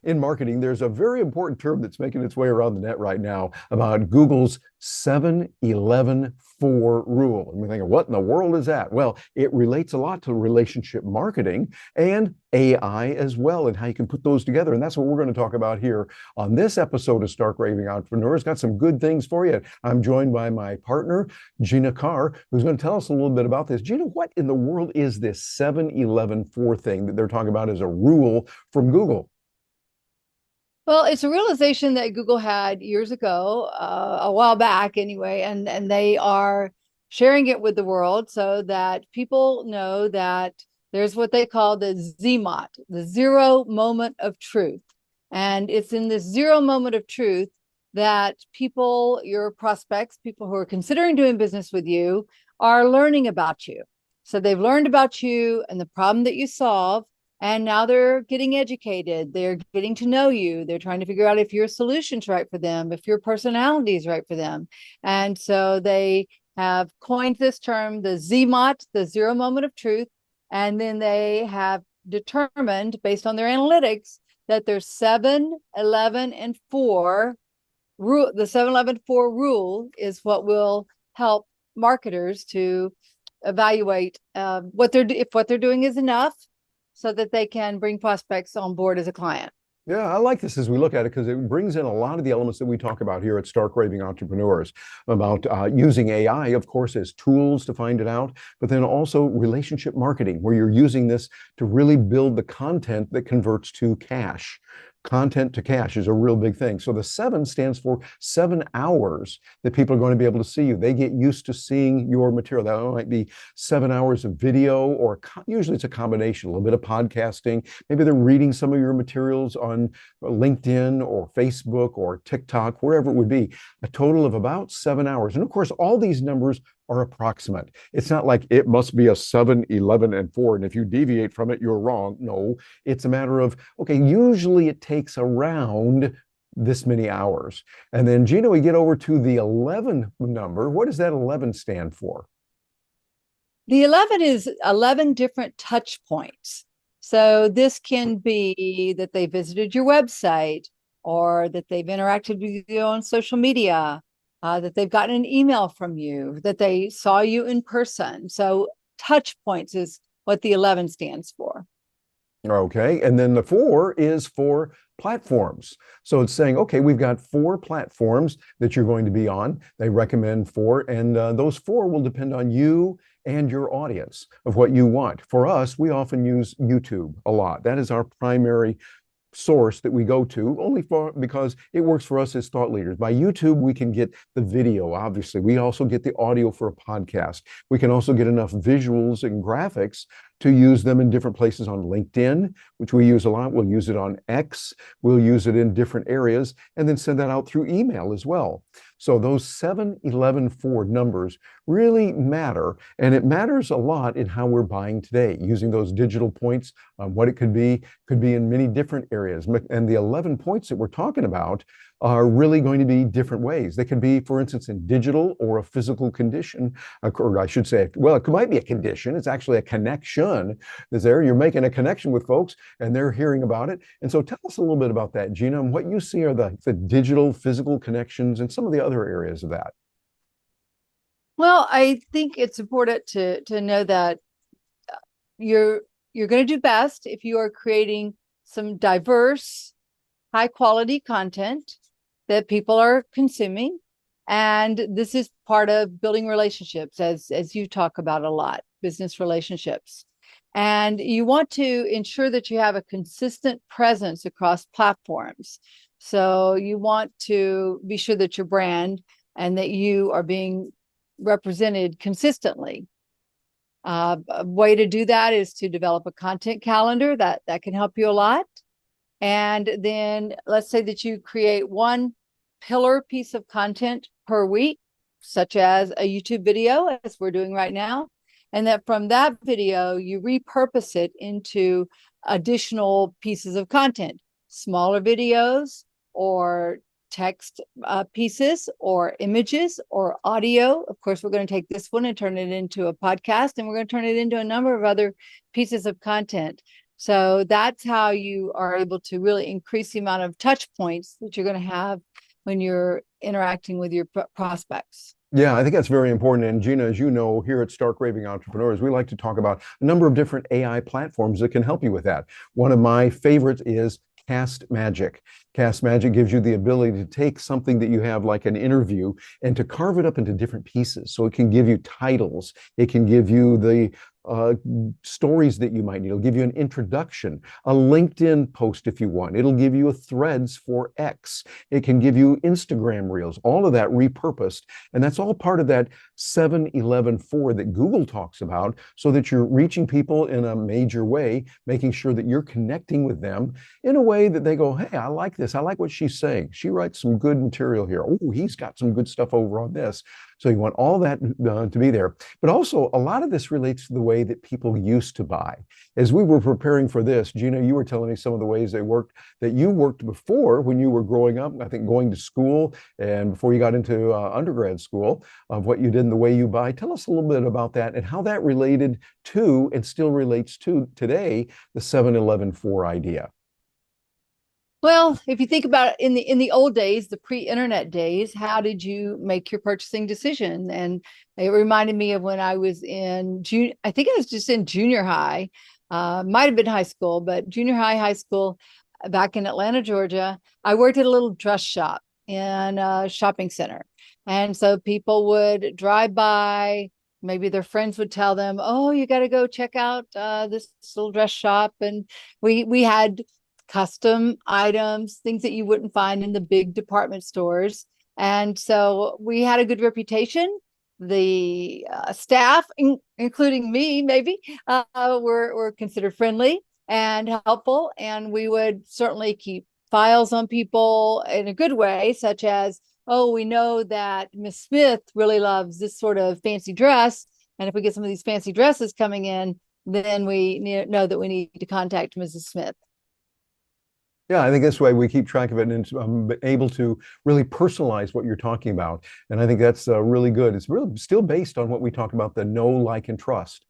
In marketing, there's a very important term that's making its way around the net right now about Google's 7-11-4 rule. And we're thinking, what in the world is that? Well, it relates a lot to relationship marketing and AI as well, and how you can put those together. And that's what we're going to talk about here on this episode of Stark Raving Entrepreneurs. Got some good things for you. I'm joined by my partner, Gina Carr, who's going to tell us a little bit about this. Gina, what in the world is this 7-11-4 thing that they're talking about as a rule from Google? Well, it's a realization that Google had years ago, a while back anyway, and they are sharing it with the world so that people know that there's what they call the ZMOT, the zero moment of truth. And it's in this zero moment of truth that people, your prospects, people who are considering doing business with you, are learning about you. So they've learned about you and the problem that you solve. And now they're getting educated. They're getting to know you. They're trying to figure out if your solution's right for them, if your personality is right for them. And so they have coined this term, the ZMOT, the zero moment of truth. And then they have determined, based on their analytics, that there's 7, 11, and 4 rule. The 7-11-4 rule is what will help marketers to evaluate if what they're doing is enough, so that they can bring prospects on board as a client. Yeah, I like this as we look at it because it brings in a lot of the elements that we talk about here at Stark Raving Entrepreneurs about using AI, of course, as tools to find it out, but then also relationship marketing, where you're using this to really build the content that converts to cash. Content to cash is a real big thing. So the 7 stands for 7 hours that people are going to be able to see you. They get used to seeing your material. That might be 7 hours of video, or usually it's a combination, a little bit of podcasting. Maybe they're reading some of your materials on LinkedIn or Facebook or TikTok, wherever it would be. A total of about 7 hours. And of course, all these numbers are approximate. It's not like it must be a 7, 11, and 4. And if you deviate from it, you're wrong. No, it's a matter of, okay, usually it takes around this many hours. And then, Gina, we get over to the 11 number. What does that 11 stand for? The 11 is 11 different touch points. So this can be that they visited your website, or that they've interacted with you on social media, that they've gotten an email from you, that they saw you in person. So touch points is what the 11 stands for. Okay. And then the 4 is for platforms. So it's saying, okay, we've got 4 platforms that you're going to be on. They recommend 4, and those 4 will depend on you and your audience of what you want. For us, we often use YouTube a lot. That is our primary source that we go to, only because it works for us as thought leaders. By YouTube, we can get the video, obviously. We also get the audio for a podcast. We can also get enough visuals and graphics to use them in different places on LinkedIn, which we use a lot. We'll use it on X. We'll use it in different areas, and then send that out through email as well. So those 7-11-4 numbers really matter, and it matters a lot in how we're buying today, using those digital points. What it could be in many different areas. And the 11 points that we're talking about are really going to be different ways. They can be, for instance, in digital or a physical condition, or I should say, well, it might be a condition. It's actually a connection that's there. You're making a connection with folks and they're hearing about it. And so tell us a little bit about that, Gina, and what you see are the digital, physical connections and some of the other areas of that. Well, I think it's important to know that you're going to do best if you are creating some diverse, high quality content that people are consuming. And this is part of building relationships, as you talk about a lot, business relationships. And you want to ensure that you have a consistent presence across platforms. So you want to be sure that your brand and that you are being represented consistently. A way to do that is to develop a content calendar that can help you a lot. And then let's say that you create one pillar piece of content per week, such as a YouTube video, as we're doing right now. And that from that video, you repurpose it into additional pieces of content, smaller videos or text pieces or images or audio. Of course, we're going to take this one and turn it into a podcast, and we're going to turn it into a number of other pieces of content So that's how you are able to really increase the amount of touch points that you're going to have when you're interacting with your prospects. Yeah, I think that's very important. And Gina, as you know, here at Stark Raving Entrepreneurs, we like to talk about a number of different AI platforms that can help you with that. One of my favorites is Cast Magic. Cast Magic gives you the ability to take something that you have like an interview and to carve it up into different pieces. So it can give you titles, it can give you the stories that you might need. It'll give you an introduction, a LinkedIn post if you want. It'll give you a threads for X. It can give you Instagram reels, all of that repurposed. And that's all part of that 7-11-4 that Google talks about, so that you're reaching people in a major way, making sure that you're connecting with them in a way that they go, hey, I like this. I like what she's saying. She writes some good material here. Oh, he's got some good stuff over on this. So you want all that to be there. But also, a lot of this relates to the way that people used to buy. As we were preparing for this, Gina, you were telling me some of the ways they worked, that you worked before when you were growing up, I think going to school and before you got into undergrad school, of what you did and the way you buy. Tell us a little bit about that and how that related to and still relates to today, the 7-11-4 idea. Well, if you think about it, in the old days, the pre-internet days, how did you make your purchasing decision? And it reminded me of when I was in June. I think I was just in junior high, might have been high school, but junior high, high school, back in Atlanta, Georgia. I worked at a little dress shop in a shopping center, and so people would drive by. Maybe their friends would tell them, "Oh, you got to go check out this little dress shop," and we had custom items, things that you wouldn't find in the big department stores. And so we had a good reputation. The staff, including me, maybe, were considered friendly and helpful. And we would certainly keep files on people in a good way, such as, oh, we know that Miss Smith really loves this sort of fancy dress. And if we get some of these fancy dresses coming in, then we know that we need to contact Mrs. Smith. Yeah, I think this way we keep track of it and able to really personalize what you're talking about. And I think that's really good. It's really still based on what we talk about, the know, like, and trust.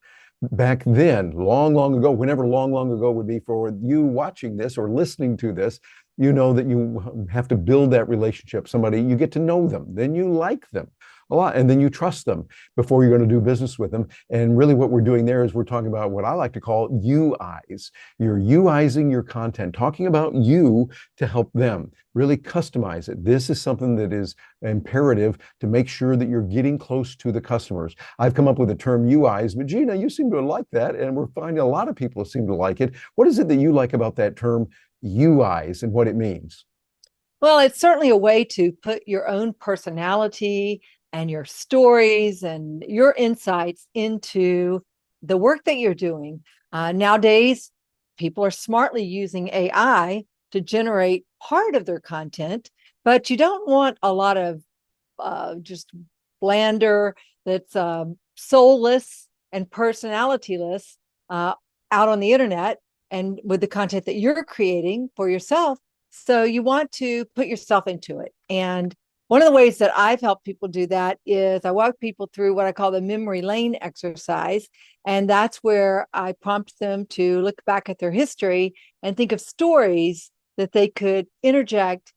Back then, long, long ago, whenever long, long ago would be for you watching this or listening to this, you know that you have to build that relationship. Somebody, you get to know them, then you like them a lot, and then you trust them before you're going to do business with them. And really what we're doing there is we're talking about what I like to call UIs. You're UIzing your content, talking about you to help them really customize it. This is something that is imperative to make sure that you're getting close to the customers. I've come up with the term UIs, but Gina, you seem to like that, and we're finding a lot of people seem to like it. What is it that you like about that term UIs and what it means? Well, it's certainly a way to put your own personality and your stories and your insights into the work that you're doing. Nowadays, people are smartly using AI to generate part of their content, but you don't want a lot of just blander that's soulless and personalityless out on the internet and with the content that you're creating for yourself. So you want to put yourself into it. And one of the ways that I've helped people do that is I walk people through what I call the memory lane exercise. And that's where I prompt them to look back at their history and think of stories that they could interject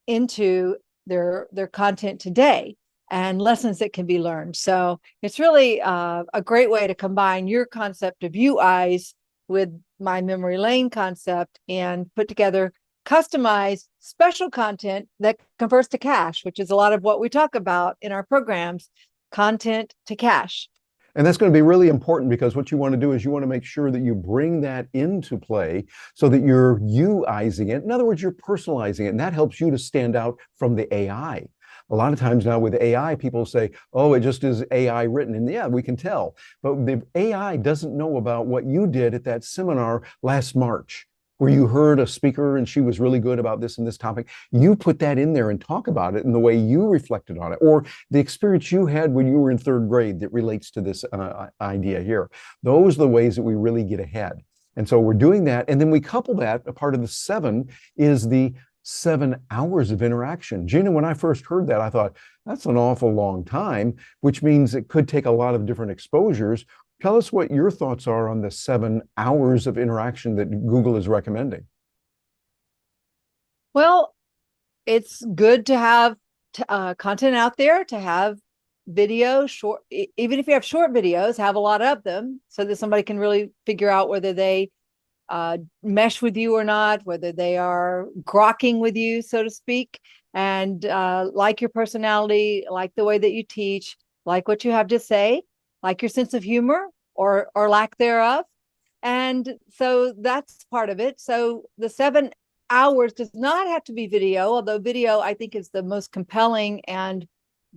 into their content today and lessons that can be learned. So it's really a great way to combine your concept of UIs with my memory lane concept and put together customized special content that converts to cash, which is a lot of what we talk about in our programs, content to cash. And that's going to be really important, because what you want to do is you want to make sure that you bring that into play so that you're UIzing it. In other words, you're personalizing it, and that helps you to stand out from the AI. A lot of times now with AI, people say, oh, it just is AI written. And yeah, we can tell. But the AI doesn't know about what you did at that seminar last March, where you heard a speaker and she was really good about this and this topic. You put that in there and talk about it in the way you reflected on it, or the experience you had when you were in third grade that relates to this idea here. Those are the ways that we really get ahead. And so we're doing that. And then we couple that, a part of the 7 is the 7 hours of interaction. Gina, when I first heard that, I thought, that's an awful long time, which means it could take a lot of different exposures. Tell us what your thoughts are on the 7 hours of interaction that Google is recommending. Well, it's good to have content out there, to have video short, even if you have short videos, have a lot of them so that somebody can really figure out whether they mesh with you or not, whether they are grokking with you, so to speak, and like your personality, like the way that you teach, like what you have to say, like your sense of humor or lack thereof. And so that's part of it. So the 7 hours does not have to be video, although video I think is the most compelling and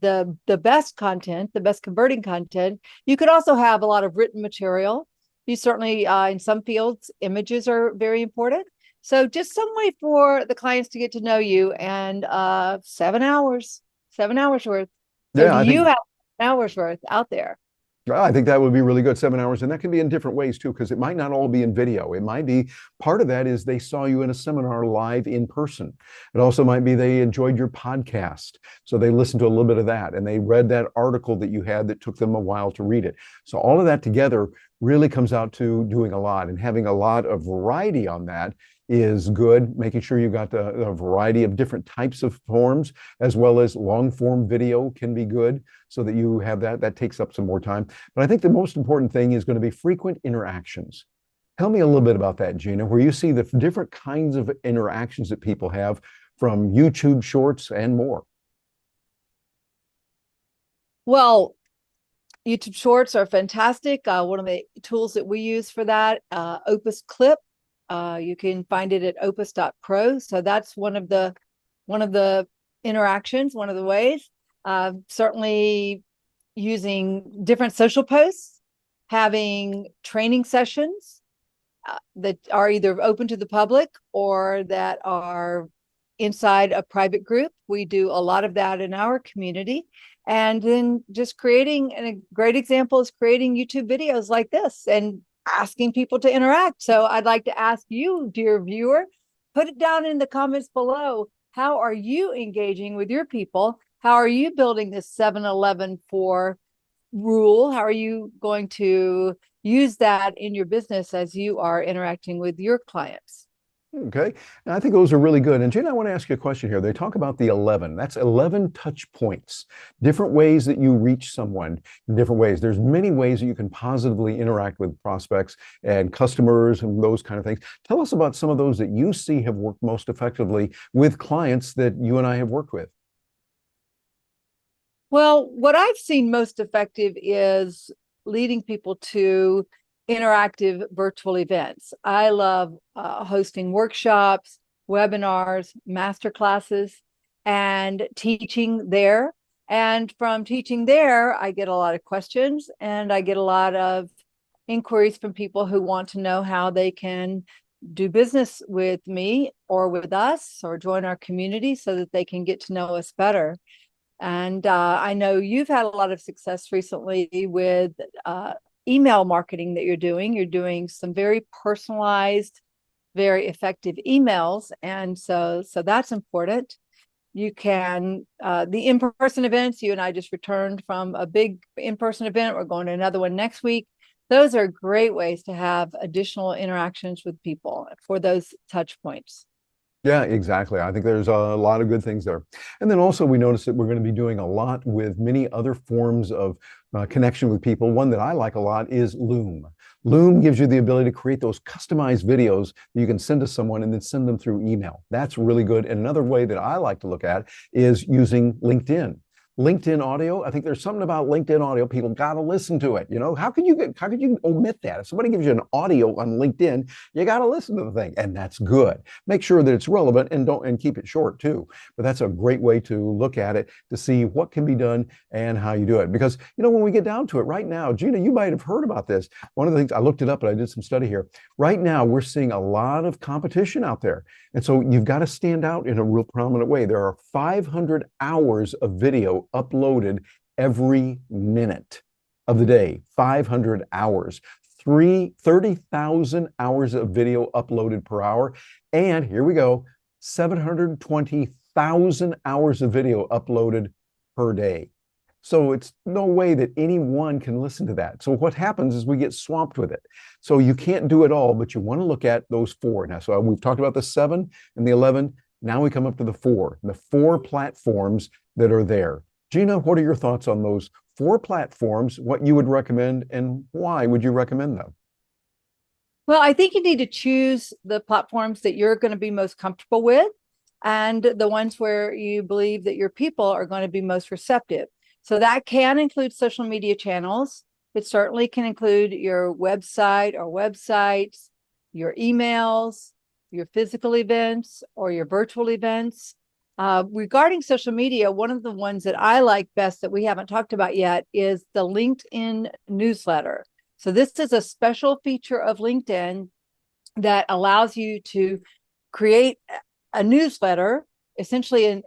the best content, the best converting content. You could also have a lot of written material. You certainly, in some fields, images are very important. So just some way for the clients to get to know you, and 7 hours, 7 hours worth. So Yeah, do you have 7 hours worth out there? I think that would be really good, 7 hours. And that can be in different ways too, because it might not all be in video. It might be part of that is they saw you in a seminar live in person. It also might be they enjoyed your podcast. So they listened to a little bit of that and they read that article that you had that took them a while to read it. So all of that together really comes out to doing a lot, and having a lot of variety on that is good. Making sure you've got a variety of different types of forms, as well as long form video can be good, so that you have that takes up some more time. But I think the most important thing is going to be frequent interactions. Tell me a little bit about that, Gina, where you see the different kinds of interactions that people have from YouTube shorts and more. Well, YouTube Shorts are fantastic. One of the tools that we use for that, OpusClip. You can find it at opus.pro. So that's one of the interactions, one of the ways. Certainly using different social posts, having training sessions that are either open to the public or that are inside a private group. We do a lot of that in our community. And then just creating, and a great example is creating YouTube videos like this and asking people to interact. So I'd like to ask you, dear viewer, put it down in the comments below. How are you engaging with your people? How are you building this 7-11-4 rule? How are you going to use that in your business as you are interacting with your clients? Okay. And I think those are really good. And Jen, I want to ask you a question here. They talk about the 11. That's 11 touch points, different ways that you reach someone in different ways. There's many ways that you can positively interact with prospects and customers and those kind of things. Tell us about some of those that you see have worked most effectively with clients that you and I have worked with. Well, what I've seen most effective is leading people to interactive virtual events. I love hosting workshops, webinars, master classes, and teaching there. And from teaching there, I get a lot of questions and I get a lot of inquiries from people who want to know how they can do business with me or with us or join our community so that they can get to know us better. And I know you've had a lot of success recently with email marketing that you're doing. You're doing some very personalized, very effective emails. And so that's important. You can, the in-person events, you and I just returned from a big in-person event. We're going to another one next week. Those are great ways to have additional interactions with people for those touch points. Yeah, exactly. I think there's a lot of good things there. And then also we noticed that we're going to be doing a lot with many other forms of connection with people. One that I like a lot is Loom. Loom gives you the ability to create those customized videos that you can send to someone and then send them through email. That's really good. And another way that I like to look at is using LinkedIn. LinkedIn audio. I think there's something about LinkedIn audio. People got to listen to it. You know, how could you omit that? If somebody gives you an audio on LinkedIn, you got to listen to the thing, and that's good. Make sure that it's relevant and keep it short too. But that's a great way to look at it to see what can be done and how you do it. Because you know, when we get down to it, right now, Gina, you might have heard about this. One of the things I looked it up, and I did some study here. Right now, we're seeing a lot of competition out there, and so you've got to stand out in a real prominent way. There are 500 hours of video uploaded every minute of the day, 500 hours, 30,000 hours of video uploaded per hour. And here we go, 720,000 hours of video uploaded per day. So it's no way that anyone can listen to that. So what happens is we get swamped with it. So you can't do it all, but you want to look at those four. Now, so we've talked about the 7 and the 11. Now we come up to the 4, the 4 platforms that are there. Gina, what are your thoughts on those 4 platforms, what you would recommend, and why would you recommend them? Well, I think you need to choose the platforms that you're going to be most comfortable with and the ones where you believe that your people are going to be most receptive. So that can include social media channels. It certainly can include your website or websites, your emails, your physical events, or your virtual events. Regarding social media, one of the ones that I like best that we haven't talked about yet is the LinkedIn newsletter. So this is a special feature of LinkedIn that allows you to create a newsletter, essentially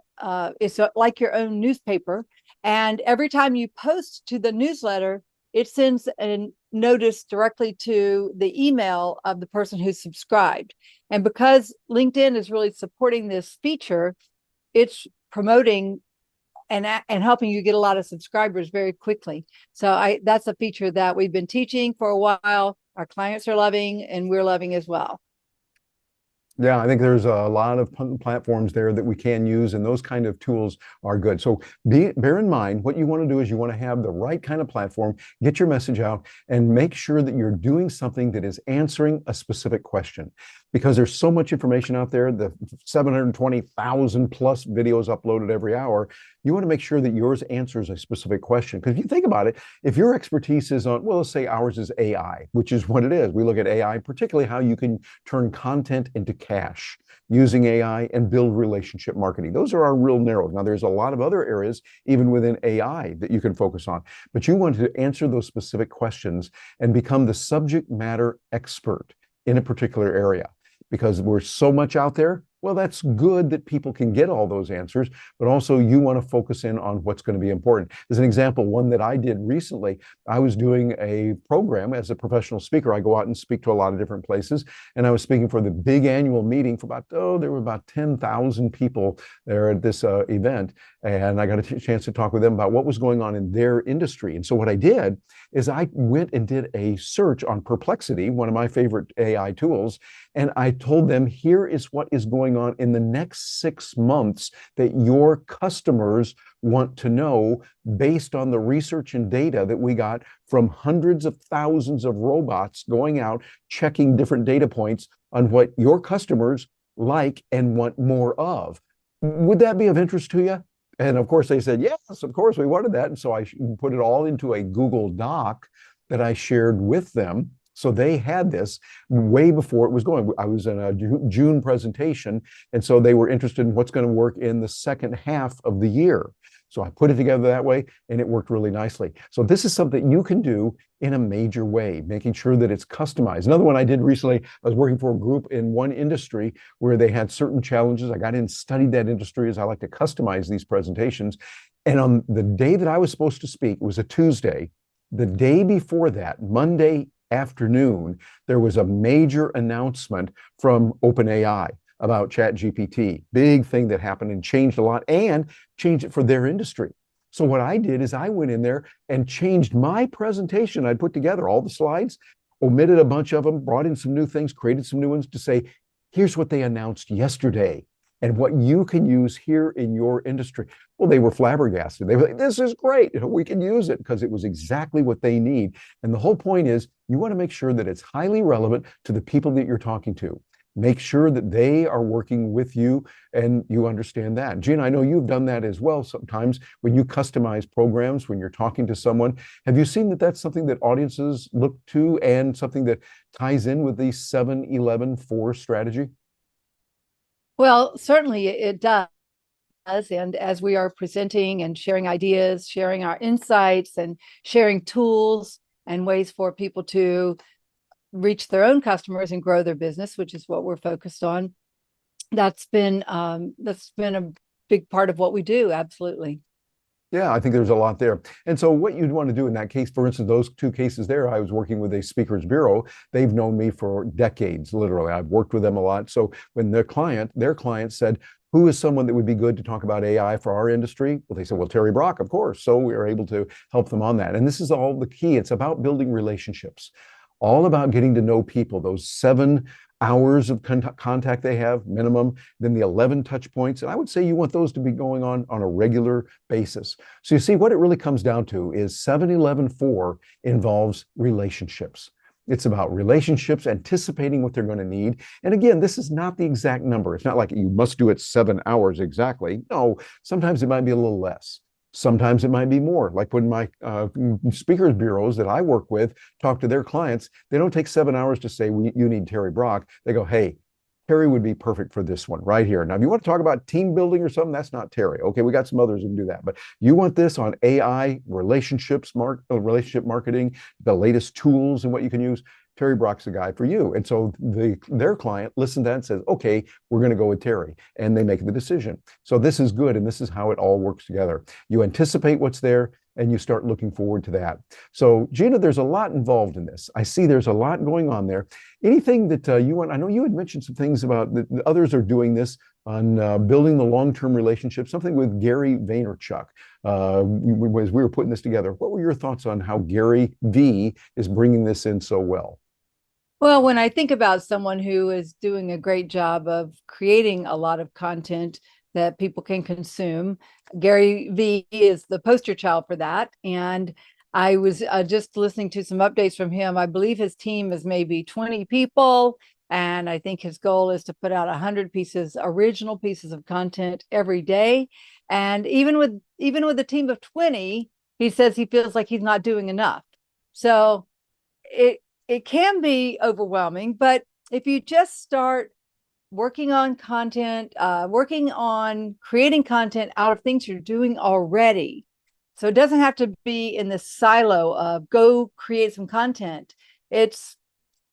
it's like your own newspaper. And every time you post to the newsletter, it sends a notice directly to the email of the person who's subscribed. And because LinkedIn is really supporting this feature, it's promoting and helping you get a lot of subscribers very quickly. So that's a feature that we've been teaching for a while. Our clients are loving, and we're loving as well. Yeah, I think there's a lot of platforms there that we can use, and those kind of tools are good. So bear in mind, what you want to do is you want to have the right kind of platform, get your message out, and make sure that you're doing something that is answering a specific question. Because there's so much information out there, the 720,000 plus videos uploaded every hour, you want to make sure that yours answers a specific question. Because if you think about it, if your expertise is on, well, let's say ours is AI, which is what it is. We look at AI, particularly how you can turn content into cash using AI and build relationship marketing. Those are our real narrows. Now, there's a lot of other areas, even within AI, that you can focus on. But you want to answer those specific questions and become the subject matter expert in a particular area. Because we're so much out there, well, that's good that people can get all those answers, but also you want to focus in on what's going to be important. As an example, one that I did recently, I was doing a program as a professional speaker. I go out and speak to a lot of different places, and I was speaking for the big annual meeting for there were about 10,000 people there at this event, and I got a chance to talk with them about what was going on in their industry. And so what I did is I went and did a search on Perplexity, one of my favorite AI tools, and I told them, here is what is going on in the next 6 months that your customers want to know based on the research and data that we got from hundreds of thousands of robots going out, checking different data points on what your customers like and want more of. Would that be of interest to you? And of course they said, yes, of course we wanted that. And so I put it all into a Google Doc that I shared with them. So they had this way before it was going. I was in a June presentation, and so they were interested in what's going to work in the second half of the year. So I put it together that way, and it worked really nicely. So this is something you can do in a major way, making sure that it's customized. Another one I did recently, I was working for a group in one industry where they had certain challenges. I got in and studied that industry, as I like to customize these presentations. And on the day that I was supposed to speak, it was a Tuesday, the day before that, Monday afternoon, there was a major announcement from OpenAI about ChatGPT. Big thing that happened and changed a lot, and changed it for their industry. So what I did is I went in there and changed my presentation. I'd put together all the slides, omitted a bunch of them, brought in some new things, created some new ones to say, here's what they announced yesterday and what you can use here in your industry. Well, they were flabbergasted. They were like, this is great. We can use it, because it was exactly what they need. And the whole point is you want to make sure that it's highly relevant to the people that you're talking to. Make sure that they are working with you and you understand that. Gina, I know you've done that as well sometimes when you customize programs, when you're talking to someone. Have you seen that that's something that audiences look to and something that ties in with the 7-11-4 strategy? Well, certainly it does. And as we are presenting and sharing ideas, sharing our insights and sharing tools and ways for people to reach their own customers and grow their business, which is what we're focused on, that's been a big part of what we do. Absolutely. Yeah, I think there's a lot there. And so what you'd want to do in that case, for instance, those 2 cases there, I was working with a speakers bureau. They've known me for decades, literally. I've worked with them a lot. So when their client said, who is someone that would be good to talk about AI for our industry? Well, they said, well, Terry Brock, of course. So we were able to help them on that. And this is all the key. It's about building relationships, all about getting to know people, those 7 hours of contact they have minimum, then the 11 touch points. And I would say you want those to be going on a regular basis. So you see, what it really comes down to is 7-11-4 involves relationships. It's about relationships, anticipating what they're going to need. And again, this is not the exact number. It's not like you must do it 7 hours exactly. No, sometimes it might be a little less. Sometimes it might be more. Like when my speakers bureaus that I work with talk to their clients, they don't take 7 hours to say, you need Terry Brock. They go, hey, Terry would be perfect for this one right here. Now, if you want to talk about team building or something, that's not Terry. Okay, we got some others who can do that. But you want this on AI, relationship marketing, the latest tools and what you can use, Terry Brock's the guy for you. And so their client listens to that and says, okay, we're going to go with Terry. And they make the decision. So this is good. And this is how it all works together. You anticipate what's there and you start looking forward to that. So Gina, there's a lot involved in this. I see there's a lot going on there. Anything that you want, I know you had mentioned some things about that others are doing this on building the long-term relationship, something with Gary Vaynerchuk. As we were putting this together, what were your thoughts on how Gary V is bringing this in so well? Well, when I think about someone who is doing a great job of creating a lot of content that people can consume, Gary V is the poster child for that. And I was just listening to some updates from him. I believe his team is maybe 20 people. And I think his goal is to put out 100 original pieces of content every day. And even with a team of 20, he says he feels like he's not doing enough. So it can be overwhelming, but if you just start working on content, working on creating content out of things you're doing already, so it doesn't have to be in this silo of go create some content. It's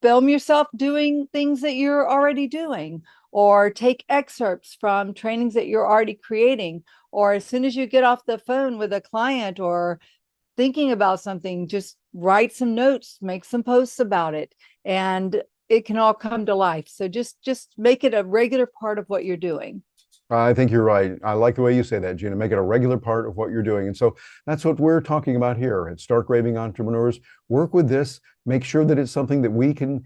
film yourself doing things that you're already doing, or take excerpts from trainings that you're already creating, or as soon as you get off the phone with a client or thinking about something, just write some notes, make some posts about it, and it can all come to life. So just make it a regular part of what you're doing. I think you're right. I like the way you say that, Gina. Make it a regular part of what you're doing. And so that's what we're talking about here at Stark Raving Entrepreneurs. Work with this. Make sure that it's something that we can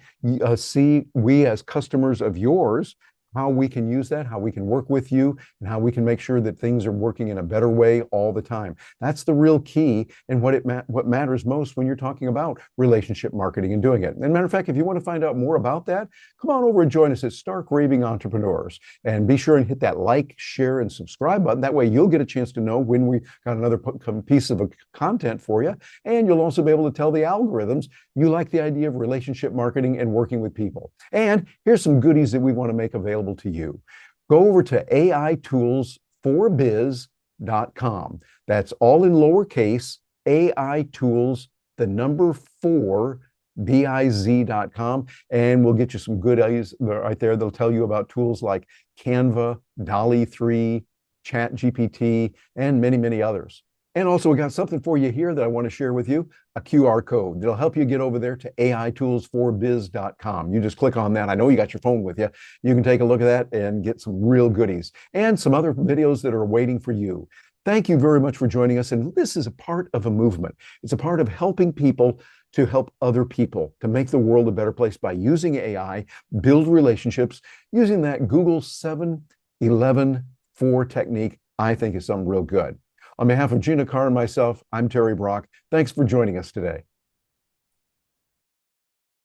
see, we as customers of yours, how we can use that, how we can work with you, and how we can make sure that things are working in a better way all the time. That's the real key and what matters most when you're talking about relationship marketing and doing it. And matter of fact, if you want to find out more about that, come on over and join us at Stark Raving Entrepreneurs. And be sure and hit that like, share, and subscribe button. That way you'll get a chance to know when we got another piece of content for you. And you'll also be able to tell the algorithms you like the idea of relationship marketing and working with people. And here's some goodies that we want to make available to you. Go over to AItools4biz.com. That's all in lowercase, AItools, the number 4, biz.com, and we'll get you some goodies right there. They'll tell you about tools like Canva, DALL-E 3, ChatGPT, and many, many others. And also, we got something for you here that I want to share with you, a QR code that'll help you get over there to AItools4biz.com. You just click on that. I know you got your phone with you. You can take a look at that and get some real goodies and some other videos that are waiting for you. Thank you very much for joining us. And this is a part of a movement. It's a part of helping people to help other people, to make the world a better place by using AI, build relationships, using that Google 7-11-4 technique, I think is something real good. On behalf of Gina Carr and myself, I'm Terry Brock. Thanks for joining us today.